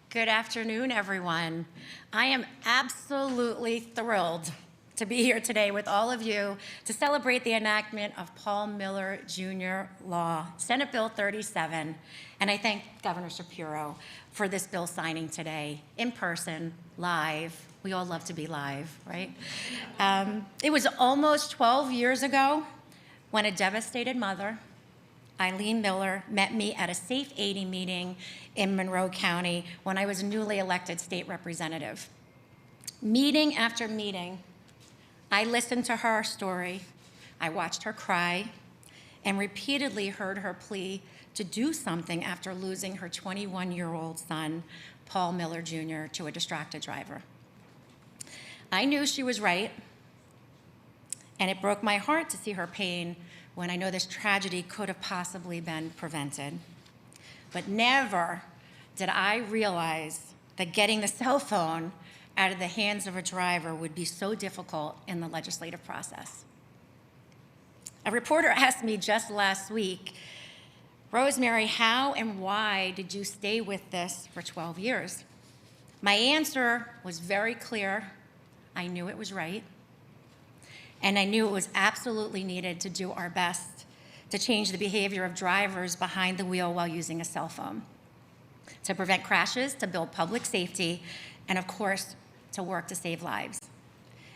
Good afternoon, everyone. I am absolutely thrilled to be here today with all of you to celebrate the enactment of Paul Miller Jr. Law, Senate Bill 37. And I thank Governor Shapiro for this bill signing today, in person, live. We all love to be live, right? It was almost 12 years ago when a devastated mother, Eileen Miller, met me at a Safe 80 meeting in Monroe County when I was a newly elected state representative. Meeting after meeting, I listened to her story, I watched her cry, and repeatedly heard her plea to do something after losing her 21-year-old son, Paul Miller Jr., to a distracted driver. I knew she was right, and it broke my heart to see her pain when I know this tragedy could have possibly been prevented. But never did I realize that getting the cell phone out of the hands of a driver would be so difficult in the legislative process. A reporter asked me just last week, Rosemary, how and why did you stay with this for 12 years? My answer was very clear. I knew it was right. And I knew it was absolutely needed to do our best to change the behavior of drivers behind the wheel while using a cell phone, to prevent crashes, to build public safety, and of course, to work to save lives.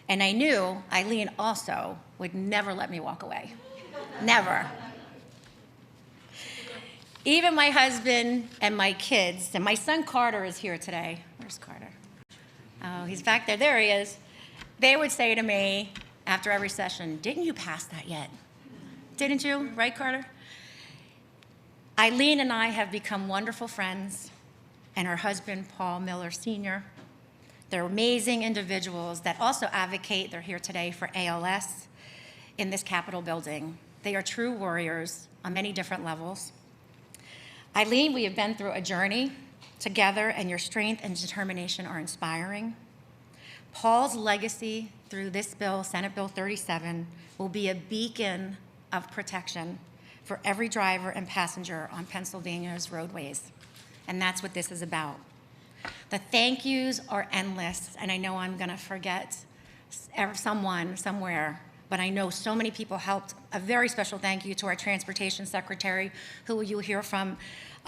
And I knew Eileen also would never let me walk away. Never. Even my husband and my kids, and my son Carter is here today. Where's Carter? Oh, he's back there. There he is. They would say to me, after every session, didn't you pass that yet? Didn't you, right, Carter? Eileen and I have become wonderful friends, and her husband, Paul Miller Sr. They're amazing individuals that also advocate, they're here today, for ALS in this Capitol building. They are true warriors on many different levels. Eileen, we have been through a journey together, and your strength and determination are inspiring. Paul's legacy through this bill, Senate Bill 37, will be a beacon of protection for every driver and passenger on Pennsylvania's roadways. And that's what this is about. The thank yous are endless, and I know I'm gonna forget someone somewhere, but I know so many people helped. A very special thank you to our Transportation Secretary, who you'll hear from,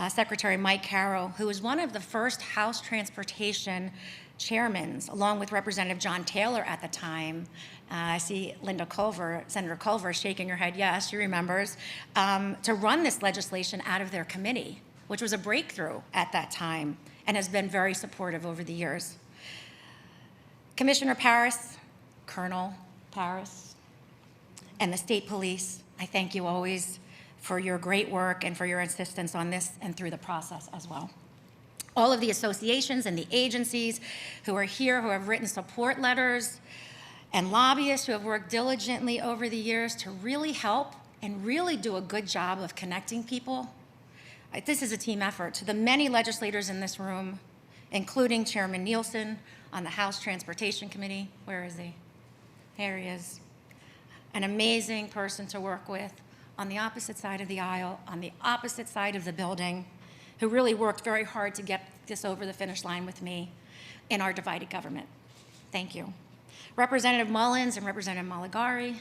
Secretary Mike Carroll, who was one of the first House Transportation chairmen, along with Representative John Taylor at the time. I see Linda Culver, Senator Culver, shaking her head, yes, she remembers, to run this legislation out of their committee, which was a breakthrough at that time and has been very supportive over the years. Commissioner Paris, Colonel Paris, and the state police, I thank you always for your great work and for your insistence on this and through the process as well. All of the associations and the agencies who are here, who have written support letters, and lobbyists who have worked diligently over the years to really help and really do a good job of connecting people. This is a team effort. To the many legislators in this room, including Chairman Nielsen on the House Transportation Committee. Where is he? There he is. An amazing person to work with on the opposite side of the aisle, on the opposite side of the building, who really worked very hard to get this over the finish line with me in our divided government. Thank you. Representative Mullins and Representative Maligari,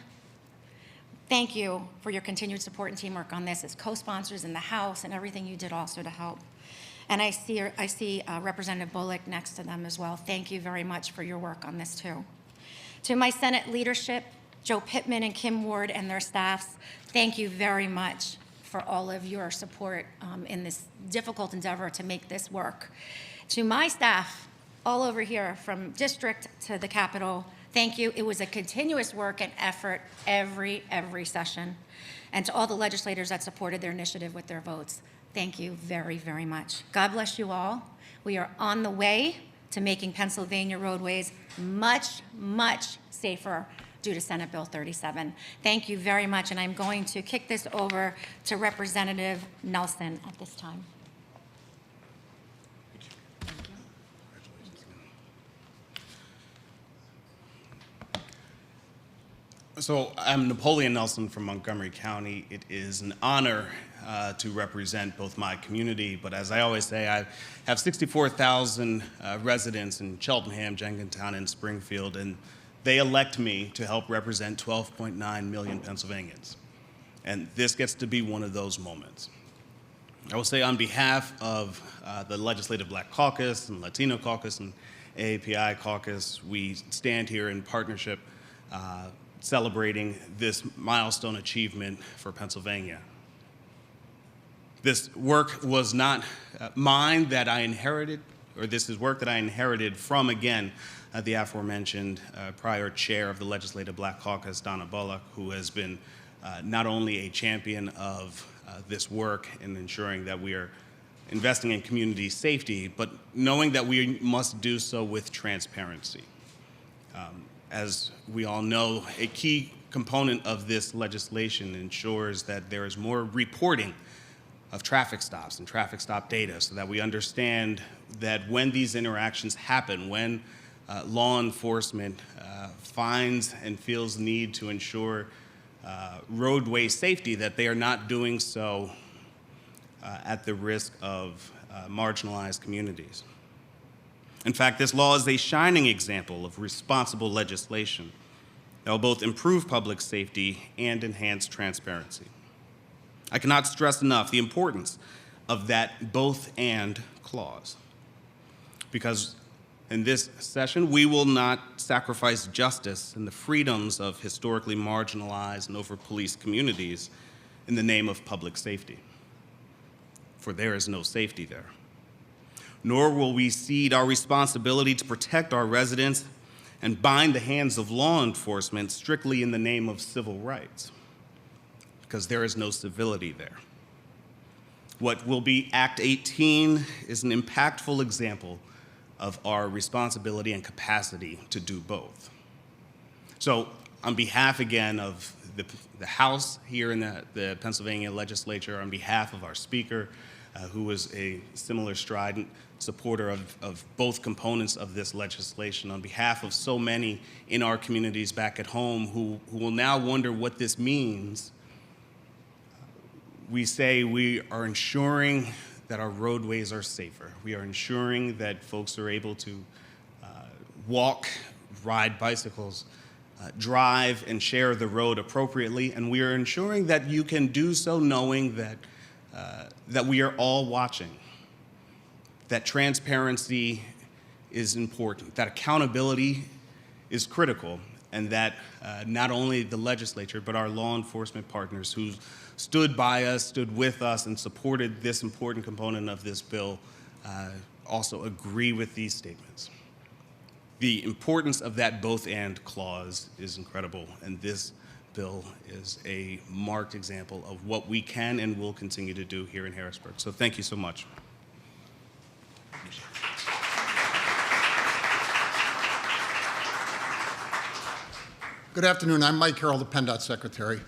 thank you for your continued support and teamwork on this as co-sponsors in the House and everything you did also to help. And I see Representative Bullock next to them as well. Thank you very much for your work on this too. To my Senate leadership, Joe Pittman and Kim Ward and their staffs, thank you very much for all of your support in this difficult endeavor to make this work. To my staff, all over here, from district to the Capitol, thank you. It was a continuous work and effort every session. And to all the legislators that supported their initiative with their votes, thank you very, very much. God bless you all. We are on the way to making Pennsylvania roadways much, much safer due to Senate Bill 37. Thank you very much, and I'm going to kick this over to Representative Nelson at this time. So I'm Napoleon Nelson from Montgomery County. It is an honor to represent both my community, but as I always say, I have 64,000 residents in Cheltenham, Jenkintown, and Springfield, and they elect me to help represent 12.9 million Pennsylvanians. And this gets to be one of those moments. I will say on behalf of the Legislative Black Caucus and Latino Caucus and AAPI Caucus, we stand here in partnership celebrating this milestone achievement for Pennsylvania. This work was not mine that I inherited, or this is work that I inherited from, again, the aforementioned prior chair of the Legislative Black Caucus, Donna Bullock, who has been not only a champion of this work in ensuring that we are investing in community safety, but knowing that we must do so with transparency. As we all know, a key component of this legislation ensures that there is more reporting of traffic stops and traffic stop data so that we understand that when these interactions happen, when law enforcement finds and feels the need to ensure roadway safety, that they are not doing so at the risk of marginalized communities. In fact, this law is a shining example of responsible legislation that will both improve public safety and enhance transparency. I cannot stress enough the importance of that both and clause, because in this session, we will not sacrifice justice and the freedoms of historically marginalized and over-policed communities in the name of public safety, for there is no safety there. Nor will we cede our responsibility to protect our residents and bind the hands of law enforcement strictly in the name of civil rights, because there is no civility there. What will be Act 18 is an impactful example of our responsibility and capacity to do both. So on behalf, again, of the House here in the Pennsylvania legislature, on behalf of our Speaker, who is a similar strident supporter of both components of this legislation, on behalf of so many in our communities back at home who will now wonder what this means, we say we are ensuring that our roadways are safer. We are ensuring that folks are able to walk, ride bicycles, drive, and share the road appropriately, and we are ensuring that you can do so knowing that we are all watching, that transparency is important, that accountability is critical, and that not only the legislature, but our law enforcement partners who stood by us, stood with us, and supported this important component of this bill also agree with these statements. The importance of that both and clause is incredible, and this bill is a marked example of what we can and will continue to do here in Harrisburg. So thank you so much. Good afternoon. I'm Mike Carroll, the PennDOT Secretary.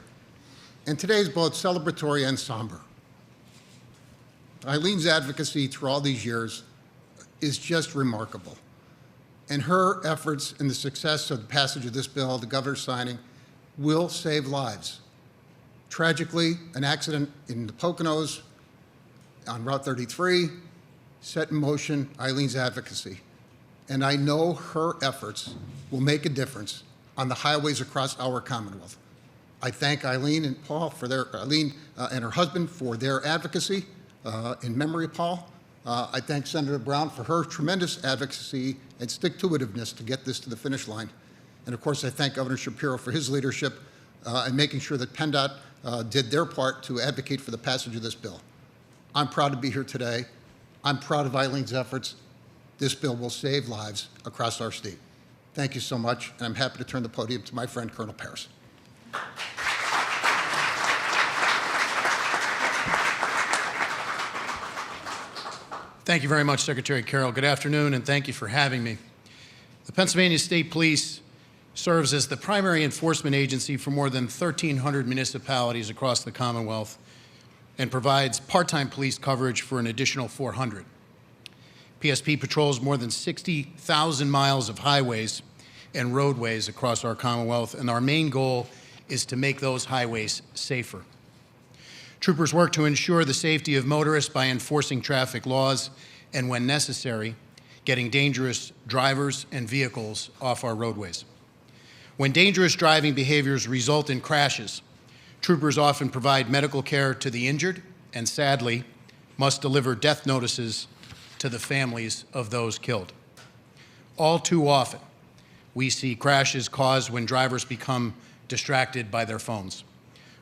And today is both celebratory and somber. Eileen's advocacy through all these years is just remarkable. And her efforts in the success of the passage of this bill, the governor's signing, will save lives. Tragically, an accident in the Poconos on Route 33 set in motion Eileen's advocacy. And I know her efforts will make a difference on the highways across our Commonwealth. I thank Eileen and Paul for Eileen and her husband for their advocacy in memory of Paul. I thank Senator Brown for her tremendous advocacy and stick-to-itiveness to get this to the finish line. And of course, I thank Governor Shapiro for his leadership in making sure that PennDOT did their part to advocate for the passage of this bill. I'm proud to be here today. I'm proud of Eileen's efforts. This bill will save lives across our state. Thank you so much, and I'm happy to turn the podium to my friend, Colonel Paris. Thank you very much, Secretary Carroll. Good afternoon, and thank you for having me. The Pennsylvania State Police serves as the primary enforcement agency for more than 1,300 municipalities across the Commonwealth and provides part-time police coverage for an additional 400. PSP patrols more than 60,000 miles of highways and roadways across our Commonwealth, and our main goal is to make those highways safer. Troopers work to ensure the safety of motorists by enforcing traffic laws and, when necessary, getting dangerous drivers and vehicles off our roadways. When dangerous driving behaviors result in crashes, troopers often provide medical care to the injured and, sadly, must deliver death notices to the families of those killed. All too often, we see crashes caused when drivers become distracted by their phones.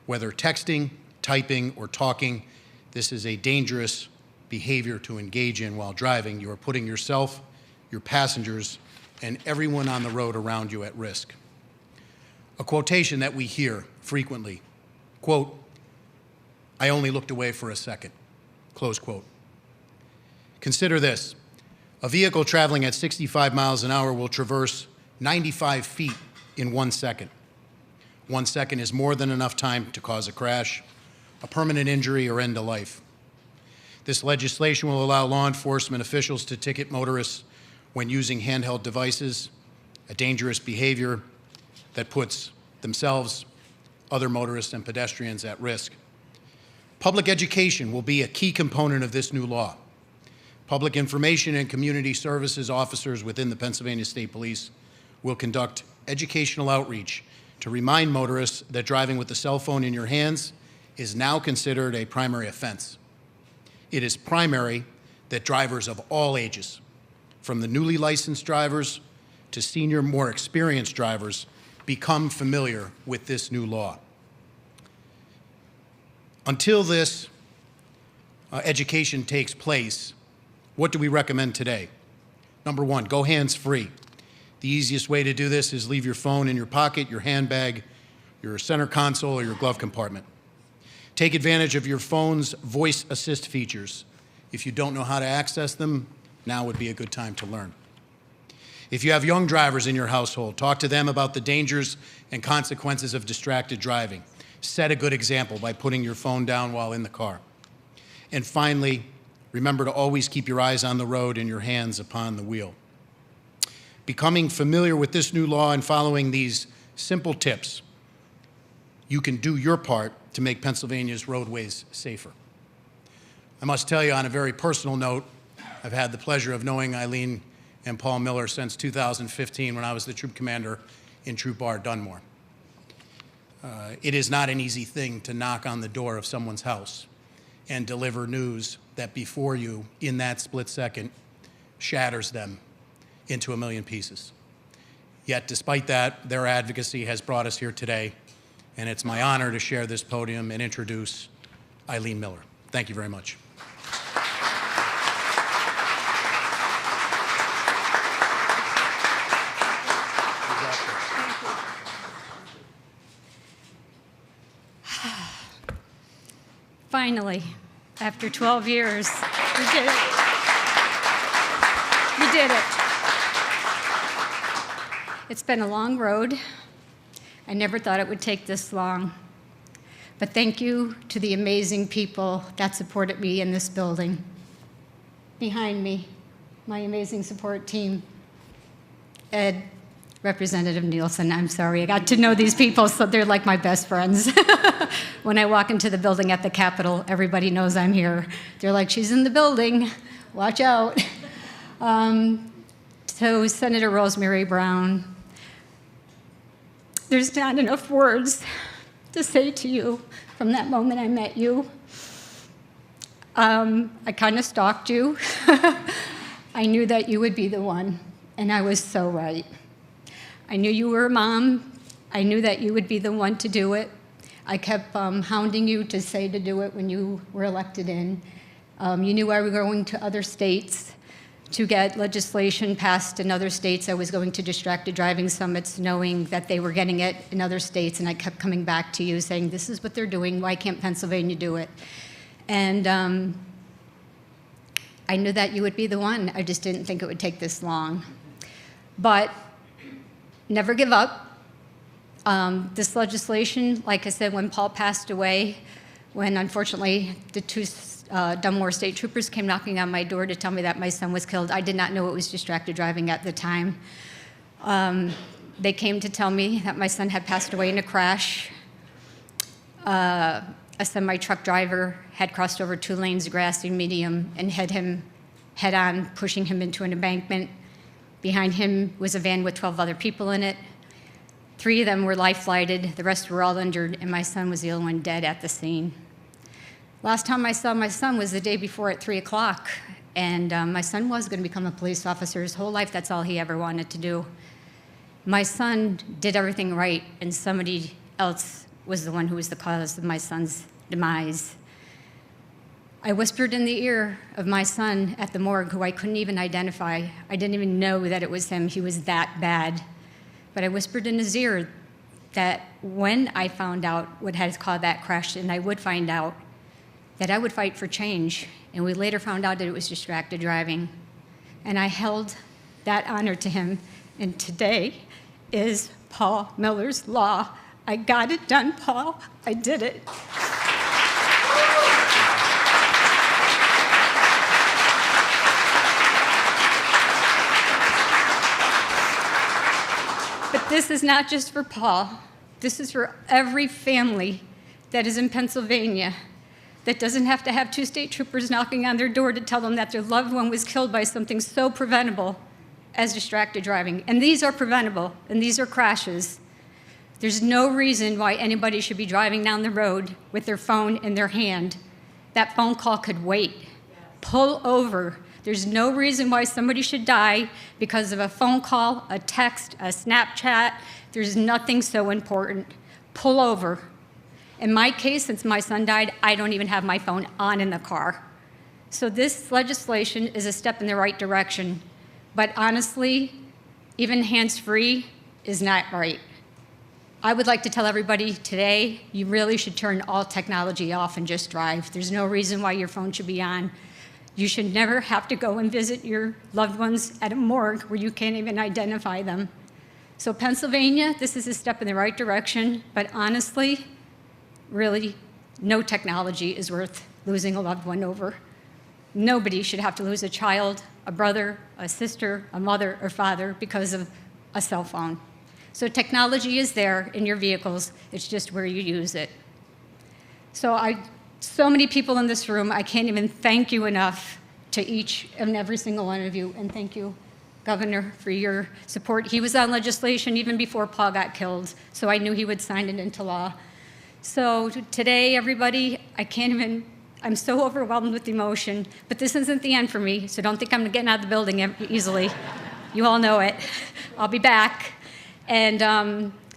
Whether texting, typing, or talking, this is a dangerous behavior to engage in while driving. You are putting yourself, your passengers, and everyone on the road around you at risk. A quotation that we hear frequently, quote, "I only looked away for a second," close quote. Consider this. A vehicle traveling at 65 miles an hour will traverse 95 feet in 1 second. 1 second is more than enough time to cause a crash, a permanent injury, or end a life. This legislation will allow law enforcement officials to ticket motorists when using handheld devices, a dangerous behavior that puts themselves, other motorists, and pedestrians at risk. Public education will be a key component of this new law. Public information and community services officers within the Pennsylvania State Police will conduct educational outreach to remind motorists that driving with a cell phone in your hands is now considered a primary offense. It is primary that drivers of all ages, from the newly licensed drivers to senior, more experienced drivers, become familiar with this new law. Until this education takes place, what do we recommend today? Number one, go hands-free. The easiest way to do this is leave your phone in your pocket, your handbag, your center console, or your glove compartment. Take advantage of your phone's voice assist features. If you don't know how to access them, now would be a good time to learn. If you have young drivers in your household, talk to them about the dangers and consequences of distracted driving. Set a good example by putting your phone down while in the car. And finally, remember to always keep your eyes on the road and your hands upon the wheel. Becoming familiar with this new law and following these simple tips, you can do your part to make Pennsylvania's roadways safer. I must tell you, on a very personal note, I've had the pleasure of knowing Eileen and Paul Miller since 2015 when I was the troop commander in Troop R Dunmore. It is not an easy thing to knock on the door of someone's house and deliver news that before you, in that split second, shatters them into a million pieces. Yet, despite that, their advocacy has brought us here today, and it's my honor to share this podium and introduce Eileen Miller. Thank you very much. Finally, after 12 years, we did it. We did it. It's been a long road. I never thought it would take this long. But thank you to the amazing people that supported me in this building. Behind me, my amazing support team. Ed, Representative Nielsen, I'm sorry. I got to know these people, so they're like my best friends. When I walk into the building at the Capitol, everybody knows I'm here. They're like, she's in the building, watch out. So Senator Rosemary Brown, there's not enough words to say to you from that moment I met you. I kind of stalked you. I knew that you would be the one, and I was so right. I knew you were a mom. I knew that you would be the one to do it. I kept hounding you to say to do it when you were elected in. You knew I was going to other states to get legislation passed in other states. I was going to distracted driving summits knowing that they were getting it in other states, and I kept coming back to you saying, this is what they're doing, why can't Pennsylvania do it? And I knew that you would be the one. I just didn't think it would take this long. But never give up. This legislation, like I said, when Paul passed away, when unfortunately the two Dunmore State Troopers came knocking on my door to tell me that my son was killed, I did not know it was distracted driving at the time. They came to tell me that my son had passed away in a crash. A a semi-truck driver had crossed over 2 lanes of grassy medium and hit him head-on, pushing him into an embankment. Behind him was a van with 12 other people in it. 3 of them were life-flighted, the rest were all injured, and my son was the only one dead at the scene. Last time I saw my son was the day before at 3 o'clock, and my son was going to become a police officer. His whole life, that's all he ever wanted to do. My son did everything right, and somebody else was the one who was the cause of my son's demise. I whispered in the ear of my son at the morgue, who I couldn't even identify. I didn't even know that it was him. He was that bad. But I whispered in his ear that when I found out what had caused that crash, and I would find out, that I would fight for change. And we later found out that it was distracted driving. And I held that honor to him. And today is Paul Miller's Law. I got it done, Paul. I did it. But this is not just for Paul. This is for every family that is in Pennsylvania that doesn't have to have 2 state troopers knocking on their door to tell them that their loved one was killed by something so preventable as distracted driving. And these are preventable, and these are crashes. There's no reason why anybody should be driving down the road with their phone in their hand. That phone call could wait. Pull over. There's no reason why somebody should die because of a phone call, a text, a Snapchat. There's nothing so important. Pull over. In my case, since my son died, I don't even have my phone on in the car. So this legislation is a step in the right direction. But honestly, even hands-free is not right. I would like to tell everybody today, you really should turn all technology off and just drive. There's no reason why your phone should be on. You should never have to go and visit your loved ones at a morgue where you can't even identify them. So Pennsylvania, this is a step in the right direction, but honestly, really, no technology is worth losing a loved one over. Nobody should have to lose a child, a brother, a sister, a mother, or father because of a cell phone. So technology is there in your vehicles, it's just where you use it. So many people in this room, I can't even thank you enough to each and every single one of you, and thank you, Governor, for your support. He was on legislation even before Paul got killed, so I knew he would sign it into law. So today, everybody, I'm so overwhelmed with emotion, but this isn't the end for me, so don't think I'm getting out of the building easily. You all know it. I'll be back. And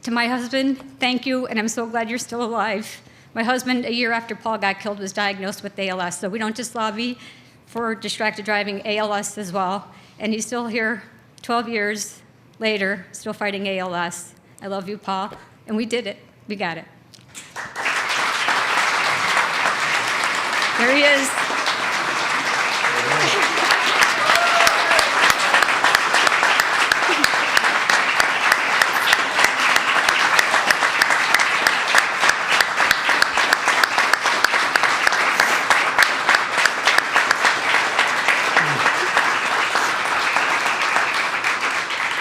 to my husband, thank you, and I'm so glad you're still alive. My husband, a year after Paul got killed, was diagnosed with ALS, so we don't just lobby for distracted driving, ALS as well. And he's still here 12 years later, still fighting ALS. I love you, Paul. And we did it. We got it. There he is.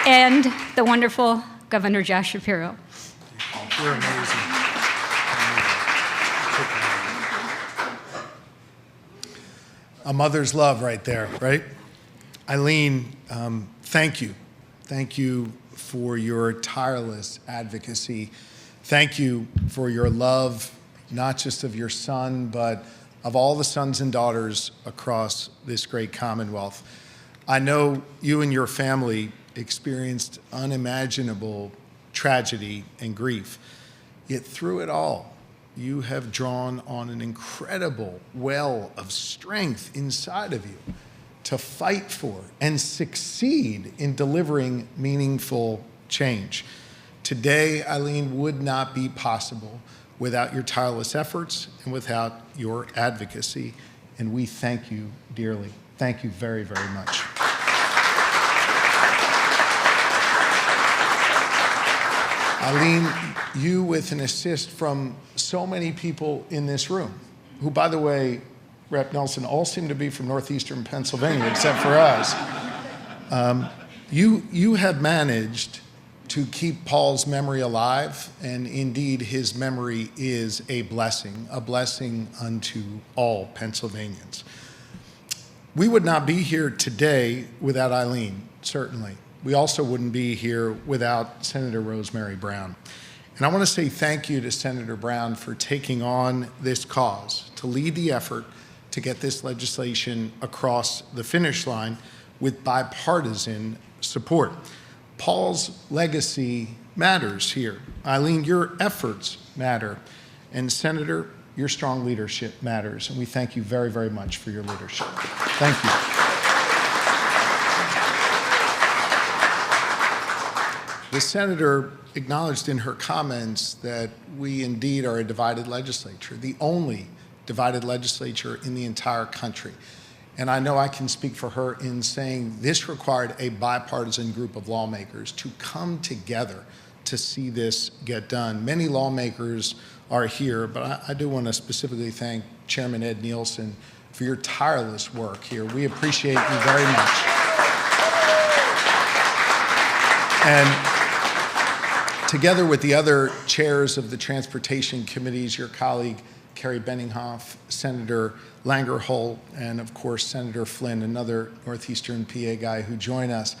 And the wonderful Governor Josh Shapiro. You're amazing. A mother's love right there, right? Eileen, thank you. Thank you for your tireless advocacy. Thank you for your love, not just of your son, but of all the sons and daughters across this great Commonwealth. I know you and your family experienced unimaginable tragedy and grief, yet through it all, you have drawn on an incredible well of strength inside of you to fight for and succeed in delivering meaningful change. Today, Eileen, would not be possible without your tireless efforts and without your advocacy, and we thank you dearly. Thank you very, very much. Eileen, you with an assist from so many people in this room, who, by the way, Rep. Nelson, all seem to be from northeastern Pennsylvania, except for us. You have managed to keep Paul's memory alive, and indeed his memory is a blessing unto all Pennsylvanians. We would not be here today without Eileen, certainly. We also wouldn't be here without Senator Rosemary Brown. And I want to say thank you to Senator Brown for taking on this cause, to lead the effort to get this legislation across the finish line with bipartisan support. Paul's legacy matters here. Eileen, your efforts matter. And Senator, your strong leadership matters. And we thank you very, very much for your leadership. Thank you. The senator acknowledged in her comments that we indeed are a divided legislature, the only divided legislature in the entire country. And I know I can speak for her in saying this required a bipartisan group of lawmakers to come together to see this get done. Many lawmakers are here, but I do want to specifically thank Chairman Ed Nielsen for your tireless work here. We appreciate you very much. And together with the other chairs of the transportation committees, your colleague Carrie Benninghoff, Senator Langerholt, and of course Senator Flynn, another Northeastern PA guy who joined us,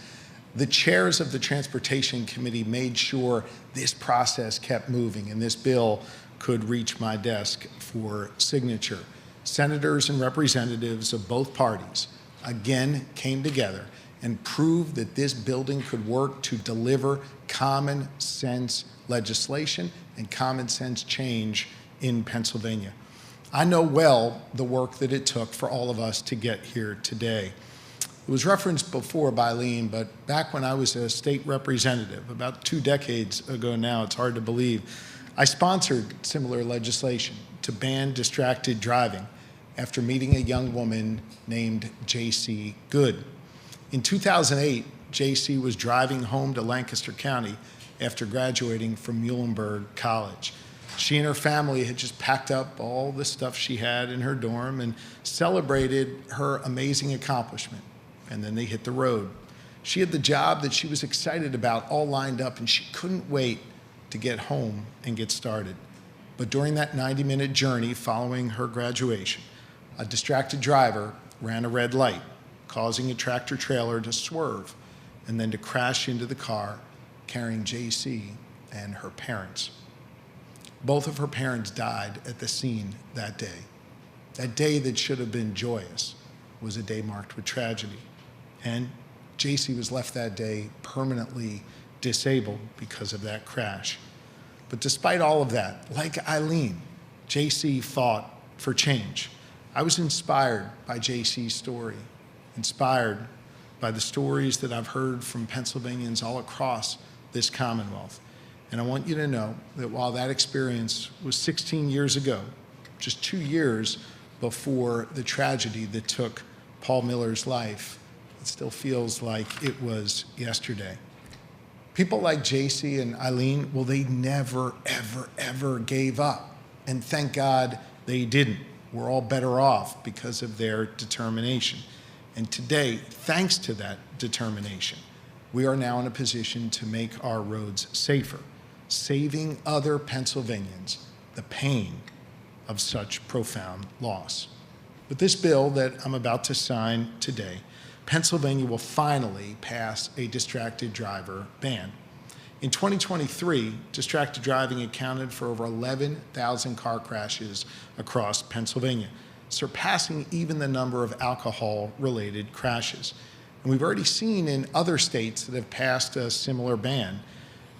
the chairs of the Transportation Committee made sure this process kept moving and this bill could reach my desk for signature. Senators and representatives of both parties again came together and proved that this building could work to deliver common sense legislation and common sense change in Pennsylvania. I know well the work that it took for all of us to get here today. It was referenced before by Eileen, but back when I was a state representative, about 2 decades ago now, it's hard to believe, I sponsored similar legislation to ban distracted driving after meeting a young woman named J.C. Good. In 2008, J.C. was driving home to Lancaster County after graduating from Muhlenberg College. She and her family had just packed up all the stuff she had in her dorm and celebrated her amazing accomplishment. And then they hit the road. She had the job that she was excited about all lined up, and she couldn't wait to get home and get started. But during that 90-minute journey following her graduation, a distracted driver ran a red light, causing a tractor trailer to swerve and then to crash into the car carrying J.C. and her parents. Both of her parents died at the scene that day. That day that should have been joyous was a day marked with tragedy. And J.C. was left that day permanently disabled because of that crash. But despite all of that, like Eileen, J.C. fought for change. I was inspired by J.C.'s story, inspired by the stories that I've heard from Pennsylvanians all across this Commonwealth. And I want you to know that while that experience was 16 years ago, just 2 years before the tragedy that took Paul Miller's life, it still feels like it was yesterday. People like J.C. and Eileen, well, they never, ever, ever gave up. And thank God they didn't. We're all better off because of their determination. And today, thanks to that determination, we are now in a position to make our roads safer, saving other Pennsylvanians the pain of such profound loss. With this bill that I'm about to sign today, Pennsylvania will finally pass a distracted driver ban. In 2023, distracted driving accounted for over 11,000 car crashes across Pennsylvania, surpassing even the number of alcohol-related crashes. And we've already seen in other states that have passed a similar ban,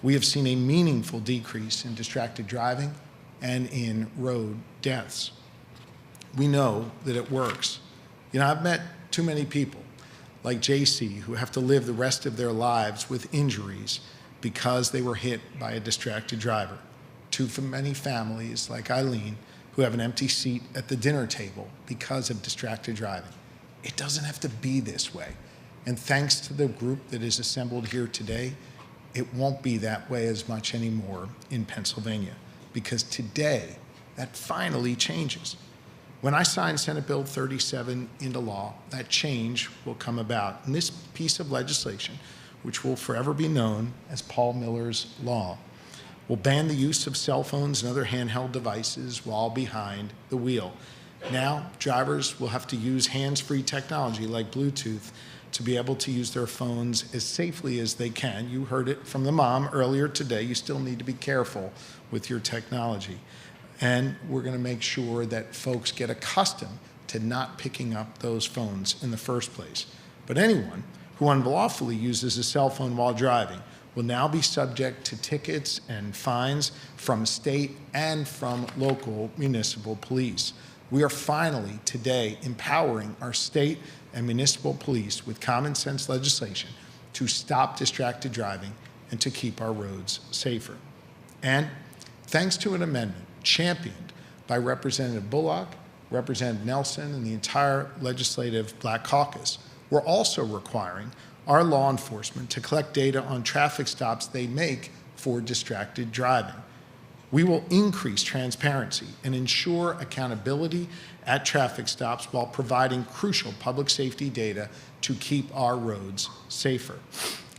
we have seen a meaningful decrease in distracted driving and in road deaths. We know that it works. You know, I've met too many people like J.C. who have to live the rest of their lives with injuries because they were hit by a distracted driver. Too many families like Eileen who have an empty seat at the dinner table because of distracted driving. It doesn't have to be this way. And thanks to the group that is assembled here today, it won't be that way as much anymore in Pennsylvania, because today that finally changes. When I sign Senate Bill 37 into law, that change will come about. And this piece of legislation which will forever be known as Paul Miller's Law, will ban the use of cell phones and other handheld devices while behind the wheel. Now, drivers will have to use hands-free technology like Bluetooth to be able to use their phones as safely as they can. You heard it from the mom earlier today. You still need to be careful with your technology. And we're going to make sure that folks get accustomed to not picking up those phones in the first place. But anyone who unlawfully uses a cell phone while driving will now be subject to tickets and fines from state and from local municipal police. We are finally today empowering our state and municipal police with common sense legislation to stop distracted driving and to keep our roads safer. And thanks to an amendment championed by Representative Bullock, Representative Nelson, and the entire legislative Black Caucus, we're also requiring our law enforcement to collect data on traffic stops they make for distracted driving. We will increase transparency and ensure accountability at traffic stops while providing crucial public safety data to keep our roads safer.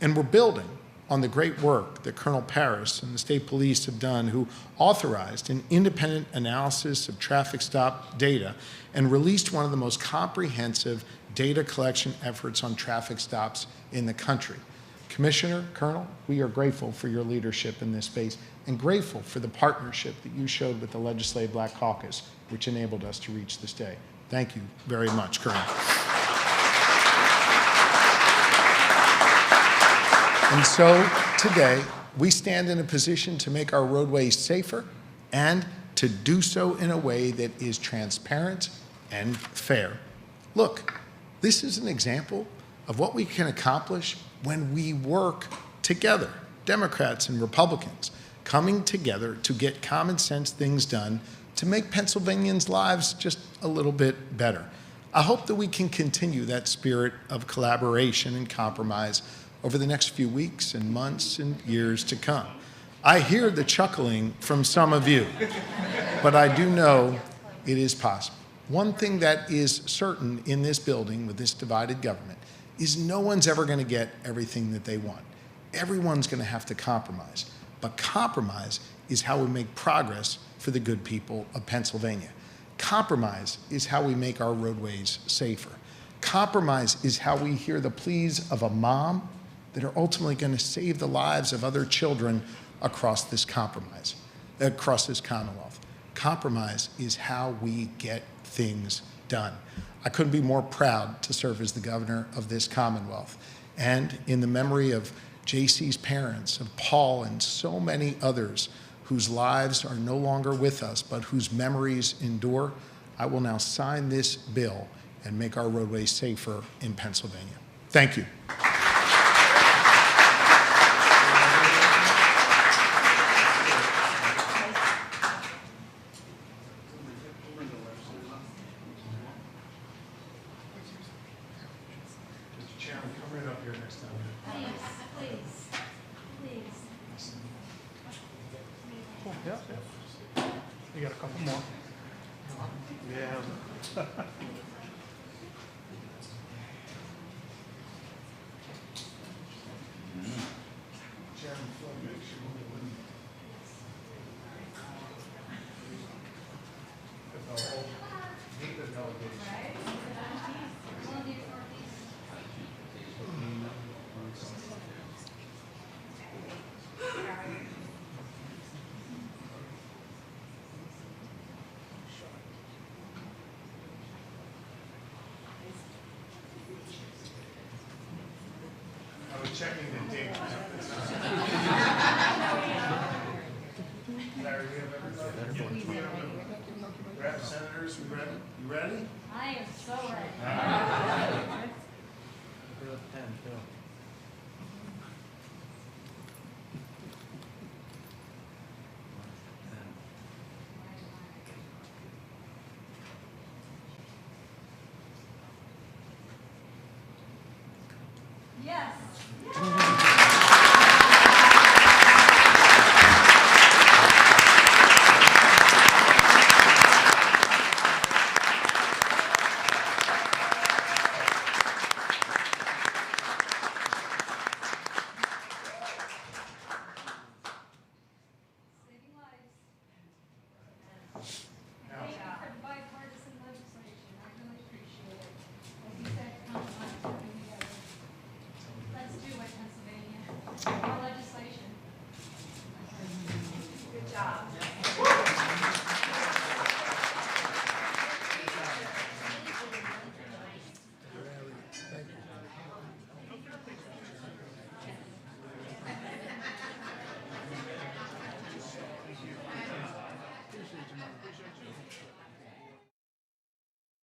And we're building on the great work that Colonel Paris and the state police have done, who authorized an independent analysis of traffic stop data and released one of the most comprehensive data collection efforts on traffic stops in the country. Commissioner, Colonel, we are grateful for your leadership in this space and grateful for the partnership that you showed with the Legislative Black Caucus, which enabled us to reach this day. Thank you very much, Colonel. And so today, we stand in a position to make our roadways safer and to do so in a way that is transparent and fair. Look, this is an example of what we can accomplish when we work together, Democrats and Republicans, coming together to get common sense things done to make Pennsylvanians' lives just a little bit better. I hope that we can continue that spirit of collaboration and compromise over the next few weeks and months and years to come. I hear the chuckling from some of you, but I do know it is possible. One thing that is certain in this building with this divided government is no one's ever going to get everything that they want. Everyone's going to have to compromise. But compromise is how we make progress for the good people of Pennsylvania. Compromise is how we make our roadways safer. Compromise is how we hear the pleas of a mom that are ultimately going to save the lives of other children across this compromise, across this Commonwealth. Compromise is how we get things done. I couldn't be more proud to serve as the governor of this Commonwealth. And in the memory of JC's parents, of Paul, and so many others whose lives are no longer with us, but whose memories endure, I will now sign this bill and make our roadways safer in Pennsylvania. Thank you. You got a couple more. Yeah. I was checking the date. Larry, we have everybody. Rep senators, we ready? You ready? I am so ready. Yes.